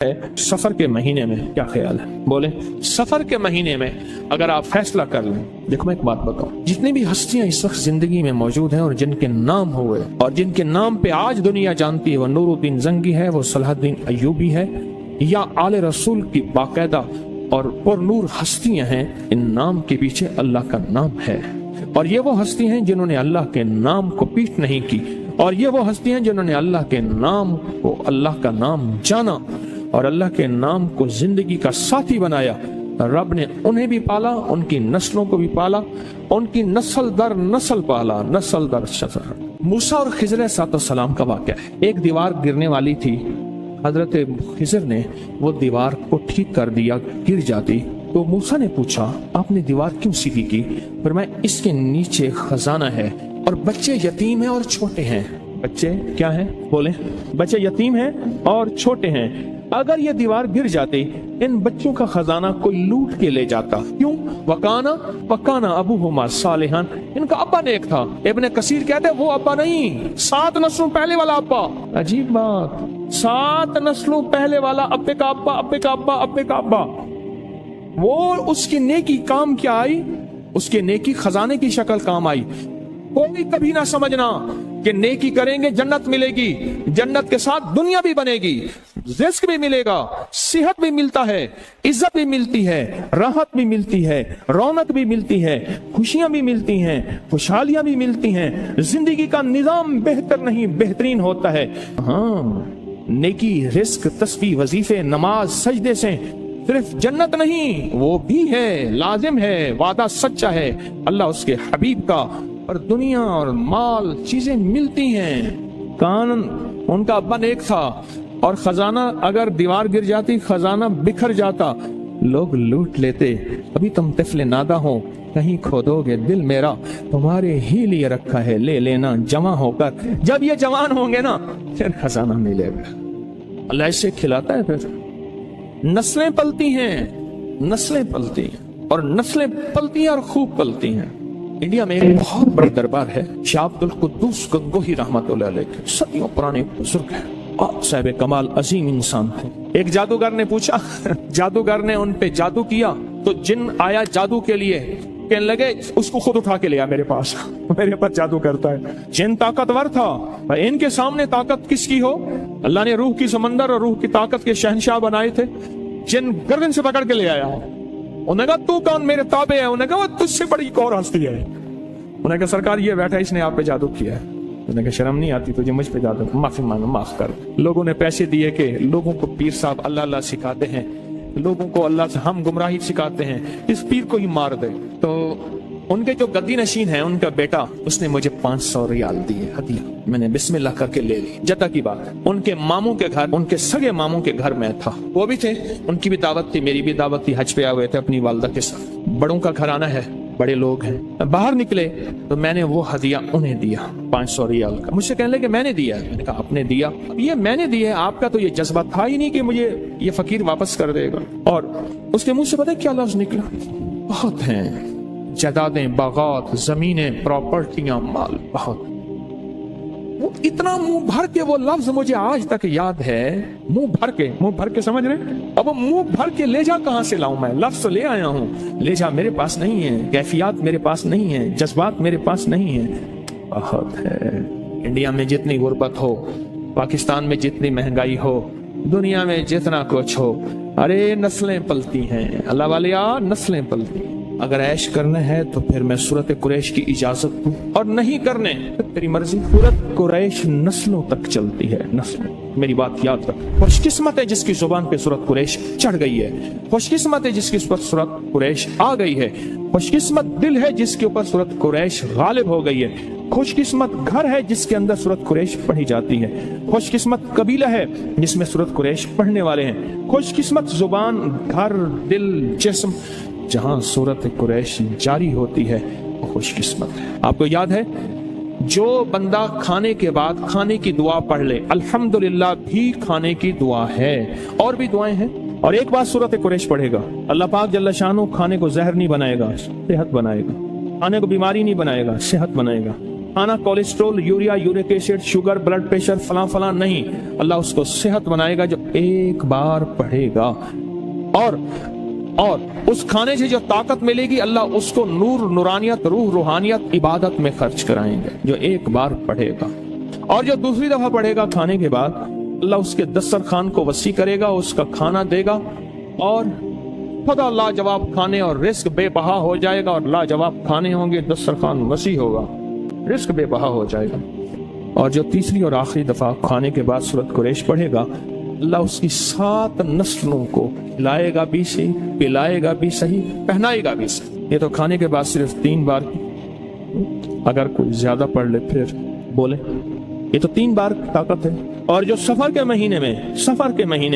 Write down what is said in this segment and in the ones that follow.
सफर के महीने में क्या ख्याल है? बोले सफर के महीने में अगर आप फैसला कर लें। देखो मैं एक बात बताऊं, जितनी भी हस्तियां इस वक्त जिंदगी में मौजूद हैं और जिनके नाम हुए और जिनके नाम पे आज दुनिया जानती है, वो नूरुद्दीन जंगी है, वो सलाहुद्दीन अय्यूबी है, या आले रसूल की बाकायदा और पुरनूर हस्तियां हैं, इन नाम के पीछे अल्लाह का नाम है। और ये वो हस्तियां हैं जिन्होंने अल्लाह के नाम को पीठ नहीं की, और ये वो हस्तियां हैं जिन्होंने अल्लाह के नाम को, अल्लाह का नाम जाना और अल्लाह के नाम को जिंदगी का साथी बनाया। रब ने उन्हें भी पाला, उनकी नस्लों को भी पाला, उनकी नस्ल दर नस्ल पाला, नस्ल दर नस्ल। मूसा और खिज़र अलैहिस्सलाम का वाक़या है। एक दीवार गिरने वाली थी, हजरत खिज़र ने वो दीवार को ठीक कर दिया, गिर जाती तो मूसा ने पूछा आपने दीवार क्यों सीधी की? फरमाया इसके नीचे खजाना है और बच्चे यतीम हैं और छोटे हैं। बच्चे क्या हैं? बोले बच्चे यतीम हैं और छोटे हैं। अगर ये दीवार गिर जाती, इन बच्चों का खजाना कोई लूट के ले जाता। क्यों? वकाना अबूहुमा सालिहान, इनका अब्बा नेक था। इब्ने कसीर कहते हैं वो अब्बा नहीं, 7 नस्लों पहले वाला अब्बा। अजीब बात, 7 नस्लों पहले वाला अब्बे का अब्बा, अब्बे का अब्बा, अब्बे का अब्बा। वो उसकी नेकी काम क्या आई? उसके नेकी खजाने की शक्ल काम आई। कोई कभी ना समझना कि नेकी करेंगे जन्नत मिलेगी, जन्नत के साथ दुनिया भी बनेगी, रिस्क भी मिलेगा, सेहत भी मिलता है, इज्जत भी मिलती है, राहत भी मिलती है, रौनक भी मिलती है, खुशियां भी मिलती हैं, खुशहालियां भी मिलती हैं। जिंदगी का निजाम बेहतर नहीं बेहतरीन होता है। हाँ, नेकी, रिस्क, तस्बीह, वजीफे, नमाज, सजदे से सिर्फ जन्नत नहीं, वो भी है, लाजिम है, वादा सच्चा है अल्लाह उसके हबीब का। और दुनिया और माल चीजें मिलती हैं। कानून उनका अब्बा नेक था और खजाना, अगर दीवार गिर जाती खजाना बिखर जाता, लोग लूट लेते। अभी तुम तिफले नादा हो, कहीं खोदोगे दिल मेरा, तुम्हारे ही लिए रखा है, ले लेना जमा होकर। जब ये जवान होंगे ना फिर खजाना मिलेगा। अल्लाह ऐसे खिलाता है। फिर नस्लें पलती हैं, नस्लें पलती हैं और नस्लें पलती हैं और खूब पलती हैं। इंडिया में एक बहुत बड़ी दरबार है, शाह अब्दुल कुद्दूस गंगोही रहमतुल्लाह अलैह, सदियों पुराने बुजुर्ग है और साहिब कमाल अजीम इंसान थे। एक जादूगर ने पूछा, जादूगर ने उन पे जादू किया तो जिन आया जादू के लिए, कहने लगे उसको खुद उठा के लिया मेरे पास, मेरे पर जादू करता है। जिन ताकतवर था, इनके सामने ताकत किसकी हो? अल्लाह ने रूह की समंदर और रूह की ताकत के शहंशाह बनाए थे। जिन गर्दन से पकड़ के ले आया, उन्होंने कहा तू कौन, मेरे ताबे है? उन्होंने कहा तुझसे बड़ी एक और हस्ती है। उन्होंने कहा सरकार ये बैठा, इसने आप पे जादू किया है। उन्होंने कहा शर्म नहीं आती तुझे मुझ पे जादू? माफी मांगो, माफ कर। लोगों ने पैसे दिए कि लोगों को पीर साहब अल्लाह अल्लाह सिखाते हैं, लोगों को अल्लाह से हम गुमराही सिखाते हैं, इस पीर को ही मार दे। तो उनके जो गद्दी नशीन है, उनका बेटा, उसने मुझे 500 रियाल दिए हदिया। मैंने बिस्मिल्लाह करके ले ली। जता की बात है, उनके मामू के घर, उनके सगे मामू के घर में था, वो भी थे, उनकी भी दावत थी, मेरी भी दावत थी। हज पे आए हुए थे अपनी वालदा के साथ। बड़ों का घराना है, बड़े लोग हैं। बाहर निकले तो मैंने वो हदिया उन्हें दिया, 500 रियाल का। मुझसे कहने लगे मैंने दिया। मैंने कहा आपने दिया? ये मैंने दिया, आपका तो ये जज्बा था ही नहीं कि मुझे ये फकीर वापस कर देगा। और उसके मुंह से पता है क्या लफ्ज निकला? बहुत हैं, जायदादें, बागात, जमीनें, प्रॉपर्टियां, माल बहुत। वो इतना मुंह भर के वो लफ्ज मुझे आज तक याद है। मुंह भर के समझ रहे? अब वो मुंह भर के ले जा कहां से लाऊं मैं? लफ्ज ले आया हूं, ले जा मेरे पास नहीं है, कैफियत मेरे पास नहीं है, जज्बात मेरे पास नहीं है। बहुत है। इंडिया में जितनी गुर्बत हो, पाकिस्तान में जितनी महंगाई हो, दुनिया में जितना कुछ हो, अरे नस्लें पलती हैं अल्लाह वाले, नस्लें पलती। अगर ऐश करना है तो फिर मैं सूरत कुरैश की इजाजत दूं, और नहीं करने तो तेरी मर्जी। सूरत कुरैश नस्लों तक चलती है, नस्लों। मेरी बात याद रख। खुशकिस्मत है जिसकी जुबान पे सूरत कुरैश चढ़ गई है, खुशकिस्मत है जिसकी ऊपर सूरत कुरैश आ गई है, खुशकिस्मत दिल है जिसके ऊपर सूरत कुरैश गालिब हो गई है, खुशकिस्मत घर है जिसके अंदर सूरत कुरैश पढ़ी जाती है, खुशकिस्मत कबीला है जिसमें सूरत कुरैश पढ़ने वाले हैं, खुशकिस्मत जुबान, घर, दिल, जिस्म जहां सूरत कुरैश जारी होती है, वो खुशकिस्मत है। आपको याद है, जो बंदा खाने के बाद खाने की दुआ पढ़ ले, अल्हम्दुलिल्लाह भी खाने की दुआ है, और भी दुआएं हैं। और एक बात सूरत कुरैश पढ़ेगा, अल्लाह पाक जल्ला शानो खाने को जहर नहीं बनाएगा, सेहत बनाएगा। खाने को बीमारी नहीं बनाएगा, सेहत बनाएगा। खाना cholesterol, urea, uric acid, sugar, blood pressure, फलां फलां नहीं। अल्लाह उसको सेहत बनाएगा जो एक बार पढ़ेगा। और उस खाने से जो ताकत मिलेगी अल्लाह उसको नूर, नूरानियत, रूह, रूहानियत, इबादत में खर्च कराएंगे जो एक बार पढ़ेगा। और जो दूसरी दफा पढ़ेगा खाने के बाद अल्लाह उसके दस्तरखान को वसी करेगा, उसका खाना देगा और खुदा लाजवाब खाने और रिस्क बेबहा हो जाएगा। और लाजवाब खाने होंगे, दस्तरखान वसी होगा, रिस्क बेबहा हो जाएगा। और जो तीसरी और आखिरी दफा खाने के बाद सूरत कुरैश पढ़ेगा अल्लाह उसकी 7 नस्लों को खिलाएगा भी सही, पिलाएगा भी सही, पहनाएगा भी सही। ये तो खाने के बाद सिर्फ 3 बार, अगर कोई ज्यादा पढ़ ले फिर बोले। ये तो 3 बार ताकत है। और जो सफर के महीने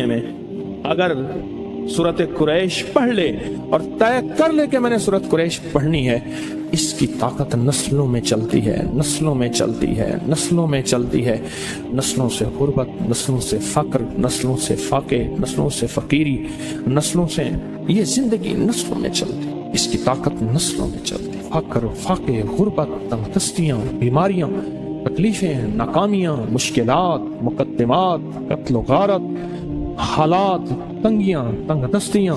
में अगर सूरत कुरैश पढ़ ले और तय कर ले कि मैंने सूरत कुरैश पढ़नी है, इसकी ताकत नस्लों में चलती है, नस्लों में चलती है, नस्लों में चलती है। नस्लों से गुर्बत, नस्लों से फक्र, नस्लों से फाके, नस्लों से फकीरी, नस्लों से ये जिंदगी नस्लों में चलती है। इसकी ताकत नस्लों में चलती है। फक्र, फाके, गुर्बत, तंगदस्तियां, बीमारियां, तकलीफें, नाकामियां, मुश्किलात, मुकद्दमात, कत्ल गारत, हालात, तंगियां, तंगदस्तियां,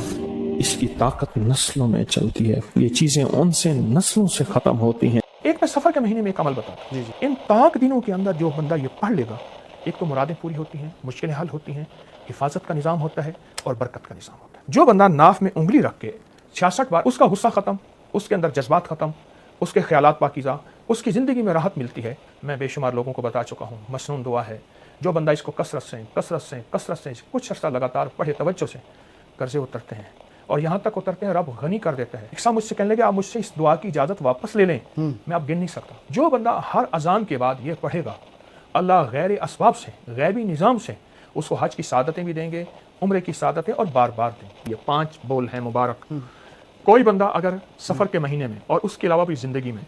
इसकी ताकत नस्लों में चलती है। ये चीजें उनसे नस्लों से खत्म होती हैं। एक मैं सफर के महीने में एक अमल बताता हूं। इन ताक दिनों के अंदर जो बंदा ये पढ़ लेगा, एक तो मुरादें पूरी होती हैं, मुश्किलें हल होती हैं, हिफाजत का निज़ाम होता है और बरकत का निज़ाम होता है। जो बंदा नाफ में उंगली रख के 66 बार, उसका गुस्सा खत्म, उसके अंदर जज्बात खत्म, उसके ख्यालात पाकीज़ा, उसकी ज़िंदगी में राहत मिलती है। मैं बेशुमार लोगों को बता चुका हूँ, मसनून दुआ है। जो बंदा इसको कसरत से कुछ अर्सा लगातार पढ़े, तवज्जो से, कर्जे उतरते हैं और यहाँ तक उतरते हैं रब गनी कर देता है। एक साहब मुझसे कहने लगे आप मुझसे इस दुआ की इजाज़त वापस ले लें, मैं अब गिन नहीं सकता। जो बंदा हर अजान के बाद ये पढ़ेगा, अल्लाह गैर असबाब से, गैबी निज़ाम से उसको हज की सादतें भी देंगे, उम्रे की सादतें और बार बार देंगे। ये 5 बोल हैं मुबारक। कोई बंदा अगर सफ़र के महीने में और उसके अलावा भी ज़िंदगी में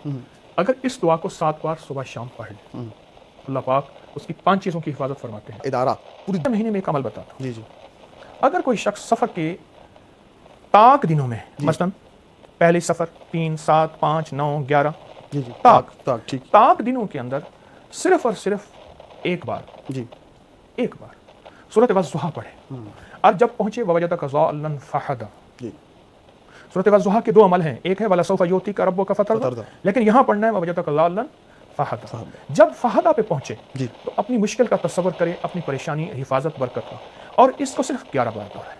अगर इस दुआ को 7 बार सुबह शाम पढ़ ले, अल्लाह पाक उसकी 5 चीज़ों की हिफाजत फरमाते हैं। इदारा पूरे महीने में एक अमल बताता हूं। जी। अगर कोई शख्स सफ़र के ताक दिनों में, मसलन पहले सफ़र 3, 7, 5, 9, 11 ताक दिनों के अंदर सिर्फ और सिर्फ एक बार सूरत वज़्ज़ुहा पढ़े। और जब पहुंचे ववजदक ज़ाल्लन फ़हदा, सूरत वज़्ज़ुहा के 2 अमल हैं, एक है वला सौफ़ा युअतीका रब्बुका फ़तरदा, लेकिन यहाँ पढ़ना है ववजदक ज़ाल्लन फ़हदा। जब फ़हदा पे पहुंचे तो अपनी मुश्किल का तस्वर करें, अपनी परेशानी, हिफाजत, बरकत का, और इसको सिर्फ 11 बार पढ़ा है।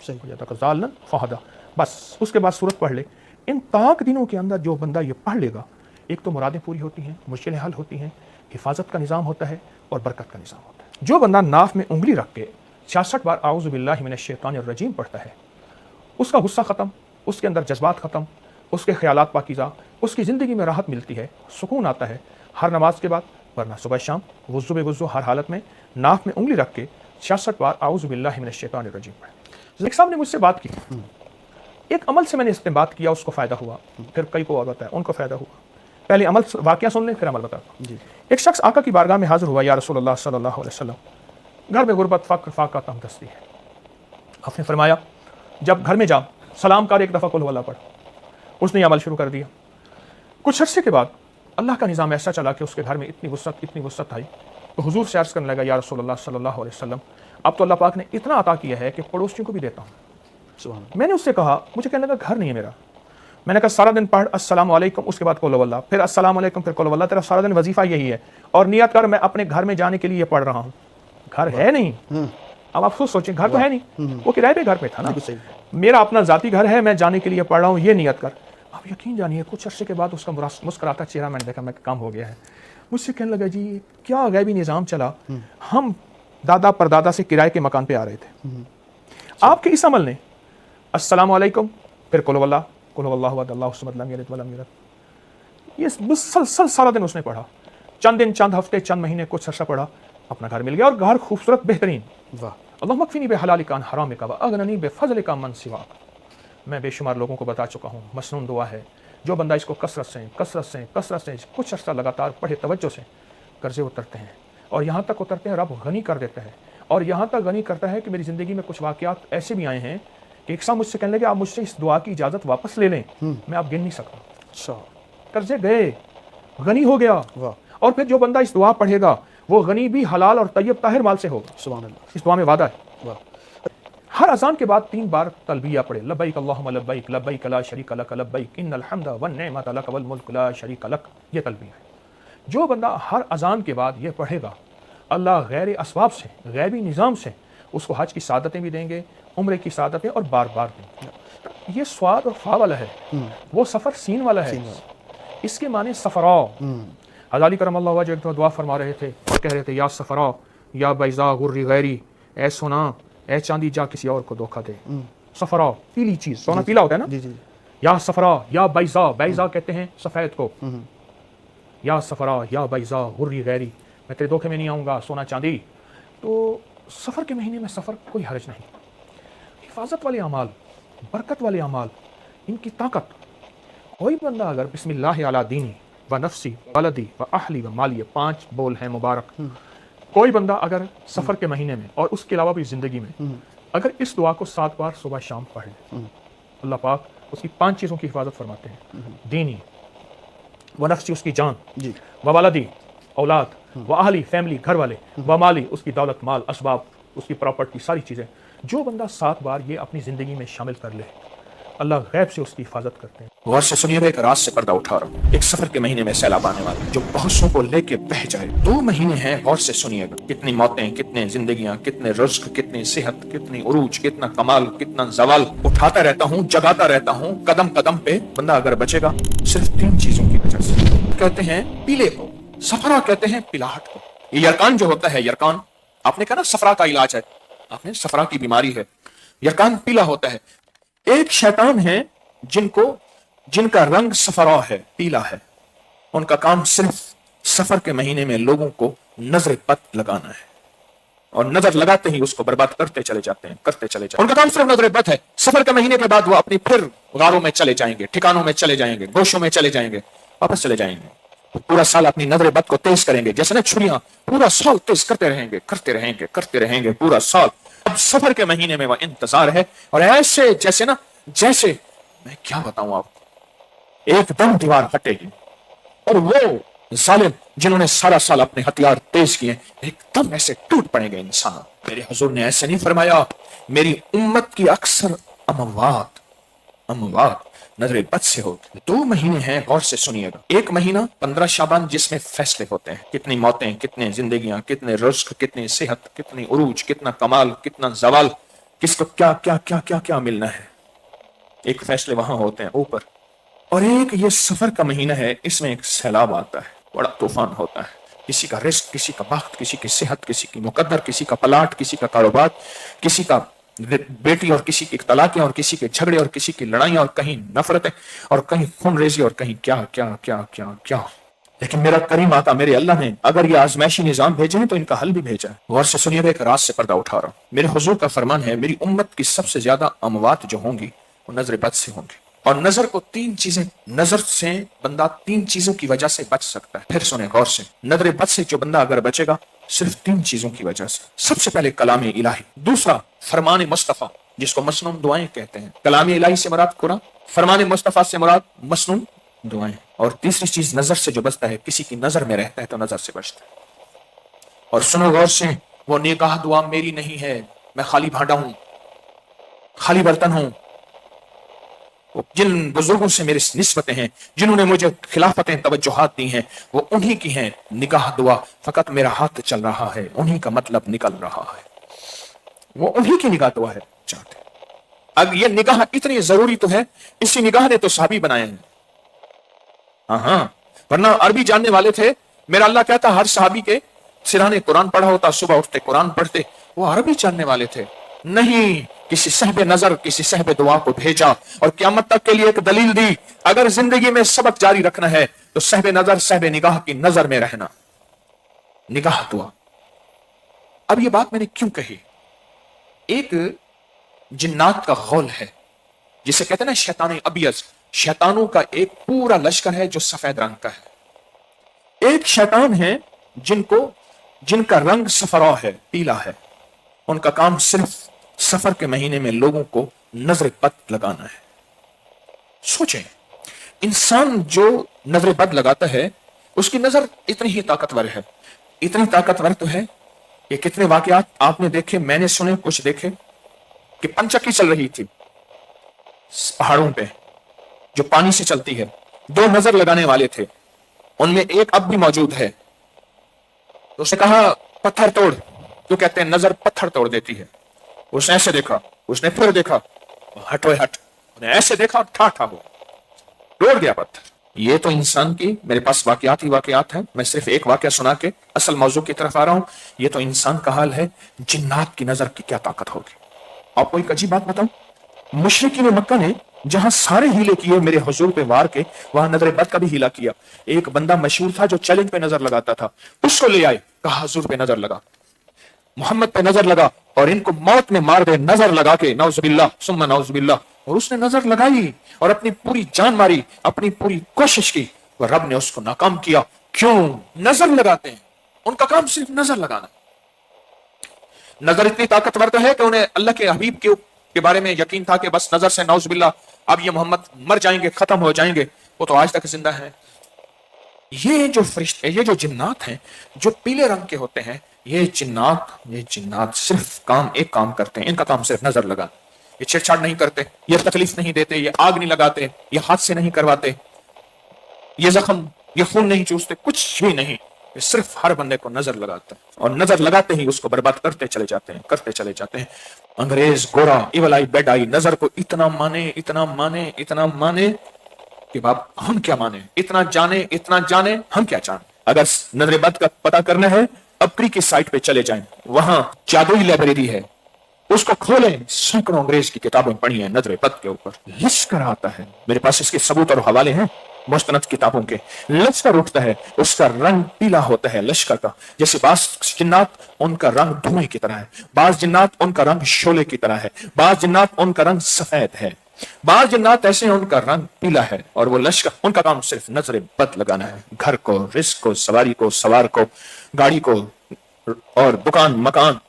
ज़ाल्लन फ़हदा, बस उसके बाद सूरत पढ़ ले। इन ताक दिनों के अंदर जो बंदा ये पढ़ लेगा, एक तो मुरादें पूरी होती हैं, मुश्किलें हल होती हैं, हिफाजत का निज़ाम होता है और बरकत का निज़ाम होता है। जो बंदा नाफ में उंगली रख के 66 बार आऊज़ु बिल्लाहि मिनश शैतानिर रजीम पढ़ता है, उसका गुस्सा ख़त्म, उसके अंदर जज्बात ख़त्म, उसके ख्यालात पाकीज़ा, उसकी ज़िंदगी में राहत मिलती है, सुकून आता है। हर नमाज के बाद, वरना सुबह शाम, वुज़ू बेवुज़ू हर हालत में नाफ में उंगली रख के 66 बार आऊज़ु बिल्लाहि मिनश शैतानिर रजीम पढ़े। एक साहब ने मुझसे बात की, एक अमल से मैंने इस्तेमाल किया, उसको फ़ायदा हुआ, फिर कई को और बताया उनको फ़ायदा हुआ। पहले अमल वाक़या सुन लें, फिर अमल बताता हूँ। एक शख्स आका की बारगाह में हाज़िर हुआ, या रसूलल्लाह सल्लल्लाहु अलैहि वसल्लम, घर में गुर्बत, फ़क्र, फाका, तंगदस्ती है। आपने फरमाया जब घर में जा सलाम कर, एक दफ़ा कुल हुवल्लाह पढ़। उसने अमल शुरू कर दिया। कुछ अर्से के बाद अल्लाह का निज़ाम ऐसा चला कि उसके घर में इतनी वुसअत आई तो हुजूर से अर्ज़ करने लगा, या रसूलल्लाह सल्लल्लाहु अलैहि वसल्लम, अब तो अल्लाह पाक ने इतना अता किया है कि पड़ोसियों को भी देता हूँ। मैंने उससे कहा, मुझे कहने लगा घर नहीं है मेरा। मैंने कहा सारा दिन पढ़ अस्सलाम वालेकुम, उसके बाद कुल हुवल्लाह, फिर अस्सलाम वालेकुम, फिर कुल हुवल्लाह, तेरा सारा दिन वजीफा यही है, और नियत कर मैं अपने घर में जाने के लिए पढ़ रहा हूँ। घर है नहीं। अब आप खुद सोचें, घर तो है नहीं, वो किराए पे घर पे था ना, मेरा अपना जाती घर है, मैं जाने के लिए पढ़ रहा हूँ, ये नियत कर। आप यकीन जानिए कुछ अर्से के बाद उसका मुस्कुराता चेहरा मैंने देखा, मैं काम हो गया है। मुझसे कहने लगा, जी क्या गैबी निज़ाम चला, हम दादा परदादा से किराए के मकान पे आ रहे थे, आपके इस अमल ने अस्सलाम वालेकुम, फिर कुल हुवल्लाह, कुल हुवल्लाहु अहद, अल्लाहु समद, लम यलिद वलम यूलद, ये मुसलसल सारा दिन उसने पढ़ा। चंद दिन, चंद हफ्ते, चंद महीने, कुछ अर्सा पढ़ा, अपना घर मिल गया और घर खूबसूरत, बेहतरीन। वाह, अल्लाहुम्मा मक्फिनी बेहलालिका अन हरामिका व अगननी बेफज़लिका मन सिवाक। मैं बेशुमार लोगों को बता चुका हूँ, मसनून दुआ है। जो बंदा इसको कसरत से कुछ अर्सा लगातार पढ़े, तवज्जो से, कर्जे उतरते हैं और यहाँ तक उतरते हैं रब गनी कर देता है। और यहाँ तक गनी करता है कि मेरी ज़िंदगी में कुछ वाक़यात ऐसे भी आए हैं कि एक साहब मुझसे कहने लगे, आप मुझसे इस दुआ की इजाज़त वापस ले लें, मैं आप गिन नहीं सकता। कर्जे गए, गनी हो गया। वाह। اور پھر جو بندہ اس دعا پڑھے گا وہ غنی بھی حلال اور طیب طاہر مال سے ہوگا. سبحان اللہ. اس دعا میں وعدہ ہے. ہر اذان کے بعد 3 بار تلبیہ پڑھے, لبیک اللہم لبیک لبیک لا شریک لک لبیک ان الحمد والنعمت لک والملک لا شریک لک. یہ تلبیہ ہے. جو بندہ ہر اذان کے بعد یہ پڑھے گا اللہ غیر اسباب سے, غیبی نظام سے اس کو حج کی سعادتیں بھی دیں گے, عمرے کی سعادتیں اور بار بار دیں گے. یہ سواد اور فا والا ہے, وہ سفر سین والا ہے. اس کے معنی سفرا. غزالی کرم اللہ وجہ ایک دعا فرما رہے تھے اور کہہ رہے تھے یا سفرا یا بیضا غری غیری, اے سونا اے چاندی جا کسی اور کو دھوکہ دے. سفرا پیلی چیز, سونا پیلا ہوتا ہے نا. یا سفرا یا بیضا, بیضا کہتے ہیں سفید کو. یا سفرا یا بیضا غری غیری, میں تیرے دھوکے میں نہیں آؤں گا سونا چاندی. تو سفر کے مہینے میں سفر کوئی حرج نہیں. حفاظت والے اعمال, برکت والے اعمال, ان کی طاقت. کوئی بندہ اگر بسم اللہ علی دینی و نفسی ولدی و اہلی و مالی, 5 بول ہیں مبارک, کوئی بندہ اگر سفر کے مہینے میں اور اس کے علاوہ بھی زندگی میں اگر اس دعا کو 7 بار صبح شام پڑھ لے, اللہ پاک اس کی 5 چیزوں کی حفاظت فرماتے ہیں. دینی و نفسی اس کی جان, و ولدی اولاد, و اہلی فیملی گھر والے, و مالی اس کی دولت مال اسباب اس کی پراپرٹی ساری چیزیں. جو بندہ 7 بار یہ اپنی زندگی میں شامل کر لے اللہ غیب سے اس کی حفاظت کرتے ہیں. غور سے سنیے گا, ایک راز سے پردہ اٹھا رہا ہوں. ایک سفر کے مہینے میں سیلاب آنے والا جو بہت سو کو لے کے بہ جائے. 2 مہینے ہیں, غور سے سنیے گا. کتنی موتیں, کتنے زندگیاں, کتنے رزق, کتنی صحت, کتنی عروج, کتنا کمال, کتنا زوال. اٹھاتا رہتا ہوں, جگاتا رہتا ہوں, قدم قدم پہ. بندہ اگر بچے گا صرف 3 چیزوں کی وجہ سے. کہتے ہیں پیلے کو, سفرا کہتے ہیں پلاہٹ کو. یہ یرکان جو ہوتا ہے, یرکان آپ نے کہا نا سفرا کا علاج ہے, آپ نے سفرا کی بیماری ہے, یرکان پیلا ہوتا ہے. ایک شیطان ہے جن کا رنگ سفرا ہے, پیلا ہے. ان کا کام صرف سفر کے مہینے میں لوگوں کو نظر بد لگانا ہے, اور نظر لگاتے ہی اس کو برباد کرتے چلے جاتے ہیں, کرتے چلے جاتے ہیں. ان کا کام صرف نظر بد ہے. سفر کے مہینے کے بعد وہ اپنی پھر غاروں میں چلے جائیں گے, ٹھکانوں میں چلے جائیں گے, گوشوں میں چلے جائیں گے, واپس چلے جائیں گے. پورا سال اپنی نظر بد کو تیز کریں گے, جیسے نا چھریاں, پورا سال تیز کرتے رہیں گے, کرتے رہیں گے, کرتے رہیں گے پورا سال. اب سفر کے مہینے میں وہ انتظار ہے, اور ایسے جیسے میں کیا بتاؤں آپ کو, ایک دم دیوار ہٹے گی اور وہ ظالم جنہوں نے سارا سال اپنے ہتھیار تیز کیے ایک دم ایسے ٹوٹ پڑیں گے انسان. میرے حضور نے ایسے نہیں فرمایا, میری امت کی اکثر اموات نظر بد سے ہوگی. 2 مہینے ہیں, غور سے سنیے گا. ایک مہینہ 15 شعبان جس میں فیصلے ہوتے ہیں, کتنی موتیں, کتنے زندگیاں, کتنے رزق, کتنی صحت, کتنی عروج, کتنا کمال, کتنا زوال, کس کو کیا کیا کیا کیا کیا ملنا ہے. ایک فیصلے وہاں ہوتے ہیں اوپر. اور ایک یہ سفر کا مہینہ ہے, اس میں ایک سیلاب آتا ہے, بڑا طوفان ہوتا ہے. کسی کا رزق, کسی کا بخت, کسی کی صحت, کسی کی مقدر, کسی کا پلاٹ, کسی کا کاروبار, کسی کا بیٹی, اور کسی کی طلاقیں, اور کسی کے جھگڑے, اور کسی کی لڑائیاں, اور کہیں نفرتیں, اور کہیں خون ریزی, اور کہیں کیا کیا کیا کیا کیا. لیکن میرا کریم آقا میرے اللہ نے اگر یہ آزمائشی نظام بھیجے ہیں تو ان کا حل بھی بھیجا ہے. غور سے سنیے گا, ایک راز سے پردہ اٹھا رہا ہوں. میرے حضور کا فرمان ہے, میری امت کی سب سے زیادہ اموات جو ہوں گی وہ نظر بد سے ہوں گی. اور نظر کو 3 چیزیں, نظر سے بندہ 3 چیزوں کی وجہ سے بچ سکتا ہے. پھر سنیں غور سے, نظر بد سے جو بندہ اگر بچے گا صرف 3 چیزوں کی وجہ سے. سب سے پہلے کلام الہی, دوسرا فرمان مصطفیٰ جس کو مسنون دعائیں کہتے ہیں. کلام الہی سے مراد قرآن, فرمان مصطفیٰ سے مراد مسنون دعائیں. اور تیسری چیز نظر سے جو بچتا ہے, کسی کی نظر میں رہتا ہے تو نظر سے بچتا ہے. اور سنو غور سے, وہ نگاہ دعا میری نہیں ہے, میں خالی بھانڈا ہوں, خالی برتن ہوں. جن بزرگوں سے میری نسبتیں ہیں, جنہوں نے مجھے خلافتیں توجہات دی ہیں, وہ انہی کی ہیں. نگاہ دعا فقط میرا ہاتھ چل رہا ہے, انہی کا مطلب نکل رہا ہے, وہ انہی کی نگاہ دعا ہے چاہتے. اب یہ نگاہ اتنی ضروری تو ہے, اسی نگاہ نے تو صحابی بنائے ہیں. ہاں, ورنہ عربی جاننے والے تھے. میرا اللہ کہتا ہر صحابی کے سرانے قرآن پڑھا ہوتا, صبح اٹھتے قرآن پڑھتے. وہ عربی جاننے والے تھے نہیں, کسی صحب نظر, کسی صحب دعا کو بھیجا اور قیامت تک کے لیے ایک دلیل دی. اگر زندگی میں سبق جاری رکھنا ہے تو صحب نظر, صحب نگاہ کی نظر میں رہنا, نگاہ دعا. اب یہ بات میں نے کیوں کہی, ایک جنات کا غول ہے جسے کہتے ہیں نا شیطان ابیض, شیطانوں کا ایک پورا لشکر ہے جو سفید رنگ کا ہے. ایک شیطان ہے جن کا رنگ سفرا ہے, پیلا ہے. ان کا کام صرف سفر کے مہینے میں لوگوں کو نظر بد لگانا ہے. سوچیں, انسان جو نظر بد لگاتا ہے उसकी नजर इतनी ही ताकतवर है, इतनी ताकतवर तो है कि कितने वाकयात आपने देखे, मैंने सुने, कुछ देखे कि पंचक्की चल रही थी पहाड़ों पे जो पानी से चलती है, दो नजर लगाने वाले थे, उनमें एक अब भी मौजूद है। तो उसने कहा पत्थर तोड़, जो कहते हैं नजर पत्थर तोड़ देती है। उसने ऐसे देखा, उसने फिर देखा, हटो हट, उसने ऐसे देखा और ठा ठा हो तोड़ गया पत्थर। ये तो इंसान की, मेरे पास वाकयात ही वाकयात हैं, मैं सिर्फ एक वाकया सुना के असल मौजू की तरफ आ रहा हूं। ये तो इंसान का हाल है, जिन्नात की नजर की क्या ताकत होगी। आपको एक अजीब बात बताऊं, मुशरिकीन मक्का ने जहां सारे हीले किए मेरे हुजूर पे वार के, वहां नजर बद का भी हीला किया। एक बंदा मशहूर था जो चैलेंज पे नजर लगाता था, उसको ले आए, कहा हुजूर पे नजर लगा, मोहम्मद पे नजर लगा और इनको मौत में मार दे, नजर लगा के, नौजुबिल्लाह सुम्मा नौजुबिल्लाह। और उसने नजर लगाई और अपनी पूरी जान मारी, अपनी पूरी कोशिश की, और रब ने उसको नाकाम किया। क्यों? नजर लगाते हैं, उनका काम सिर्फ नजर लगाना। नजर इतनी ताकतवर तो है कि उन्हें अल्लाह के हबीब के बारे में यकीन था कि बस नजर से नौजुबिल्लाह अब ये मोहम्मद मर जाएंगे, खत्म हो जाएंगे। वो तो आज तक जिंदा है। ये जो फरिश्ते, ये जो जिन्नात हैं जो पीले रंग के होते हैं, ये जिन्नात सिर्फ एक काम करते हैं, इनका काम सिर्फ नजर लगाना। ये छेड़छाड़ नहीं करते, ये तकलीफ नहीं देते, ये आग नहीं लगाते, ये हाथ से नहीं करवाते, ये जख्म, ये खून नहीं चूसते, कुछ भी नहीं। ये सिर्फ हर बंदे को नजर लगाता है और नजर लगाते ही उसको बर्बाद करते चले जाते हैं, करते चले जाते हैं। अंग्रेज गोरा इवल आई बेड आई नजर को इतना माने, इतना माने, इतना माने कि बाप हम क्या माने, इतना जाने हम क्या जाने। अगर नजर बद का पता करना है, अपनी की साइट पे चले जाएं, वहां जादुई लाइब्रेरी है, उसको खोलें, सैकड़ों अंग्रेज की किताबें पढ़ी हैं नजर बद के ऊपर। लश्कर आता है, मेरे पास इसके सबूत और हवाले हैं मुस्तनद किताबों के। लश्कर उठता है, उसका रंग पीला होता है लश्कर का, जैसे बाज जिन्नात उनका रंग धुएं की तरह है, बाज जिन्नात उनका रंग शोले की तरह है, बाज जिन्नात उनका रंग सफेद है, बाज जिन्नात ऐसे उनका रंग पीला है। और वो लश्कर, उनका काम सिर्फ नजर बद लगाना है। घर को, रिस्क को, सवारी को, सवार को, गाड़ी को और दुकान मकान,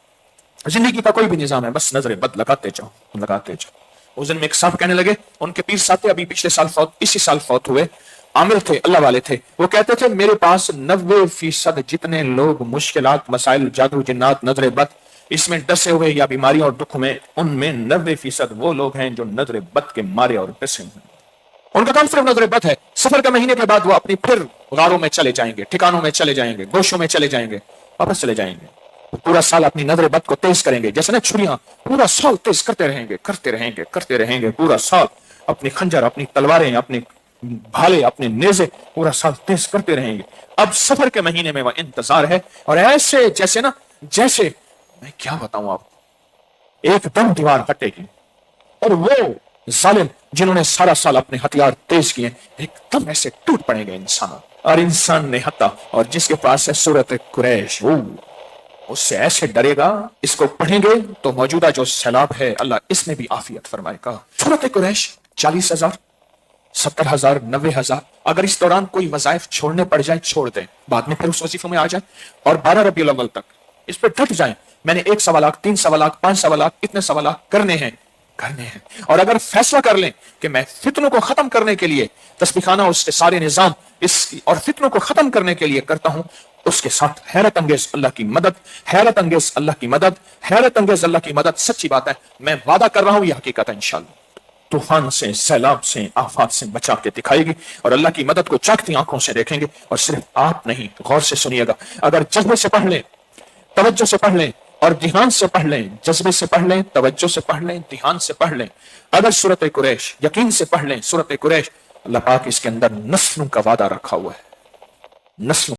जिंदगी का कोई भी निजाम है, बस नजर बद लगाते जाओ, लगाते जाओ। उस दिन में एक साहब कहने लगे, उनके पीर साहब थे, अभी पिछले साल इसी साल फौत हुए, आमिल थे, अल्लाह वाले थे। वो कहते थे मेरे पास 90% जितने लोग मुश्किलात, मसाइल, जादू, जिन्नात, नजर बद इसमें डसे हुए या बीमारियों और दुख में, उनमें 90% वो लोग हैं जो नजर बद के मारे और डसे हुए। उनका काम सिर्फ नजर बद है। सफर के महीने के बाद वो अपनी फिर गारों में चले जाएंगे, ठिकानों में चले जाएंगे, गोशों में चले जाएंगे, वापस चले जाएंगे। पूरा साल अपनी नजर बद को तेज करेंगे, जैसे ना छुरियां, पूरा साल तेज करते रहेंगे, करते रहेंगे, करते रहेंगे पूरा साल। अपनी खंजर, अपनी तलवारें, अपने भाले, अपने नेज़े पूरा साल तेज करते रहेंगे। अब सफर के महीने में वह इंतजार है, और ऐसे जैसे मैं क्या बताऊं आपको, एकदम दीवार हटेगी और वो जालिम जिन्होंने सारा साल अपने हथियार तेज किए, एकदम ऐसे टूट पड़ेंगे इंसान। और इंसान ने हत्ता, और जिसके पास है सूरत कुरैश, उससे ऐसे डरेगा। इसको पढ़ेंगे तो मौजूदा जो सैलाब है, अल्लाह इसमें भी आफियत फरमाएगा। सूरत कुरैश 40,000, 70,000, 90,000। अगर इस दौरान कोई वज़ाइफ छोड़ने पड़ जाए, छोड़ दें, बाद में फिर उस वजीफों में आ जाए, और 12 रबीउल अव्वल तक इस पर डट जाए। मैंने 1 सवा लाख, 3 सवा लाख, 5 सवा लाख, इतने सवा लाख करने हैं। और अगर फैसला कर लें कि मैं फितनों को खत्म करने के लिए तस्बीखाना और उसके सारे निजाम और फितनों को खत्म करने के लिए करता हूं, उसके साथ हैरत अंगेज अल्लाह की मदद, हैरत अंगेज अल्लाह की मदद, हैरत अंगेज अल्लाह की मदद। सच्ची बात है, मैं वादा कर रहा हूं, यह हकीकत है। इंशाअल्लाह तूफान से, सैलाब से, आफात से बचा के दिखाएगी, और अल्लाह की मदद को चाकती आंखों से देखेंगे। और सिर्फ आप नहीं, गौर से सुनिएगा, अगर जज्बे से पढ़ लें, तवज्जो से पढ़ लें और ध्यान से पढ़ लें, जज्बे से पढ़ लें, तवज्जो से पढ़ लें, ध्यान से पढ़ लें, अगर सूरत कुरैश यकीन से पढ़ लें, सूरत कुरैश, अल्लाह पाक इसके अंदर नस्लों का वादा रखा हुआ है, नस्लों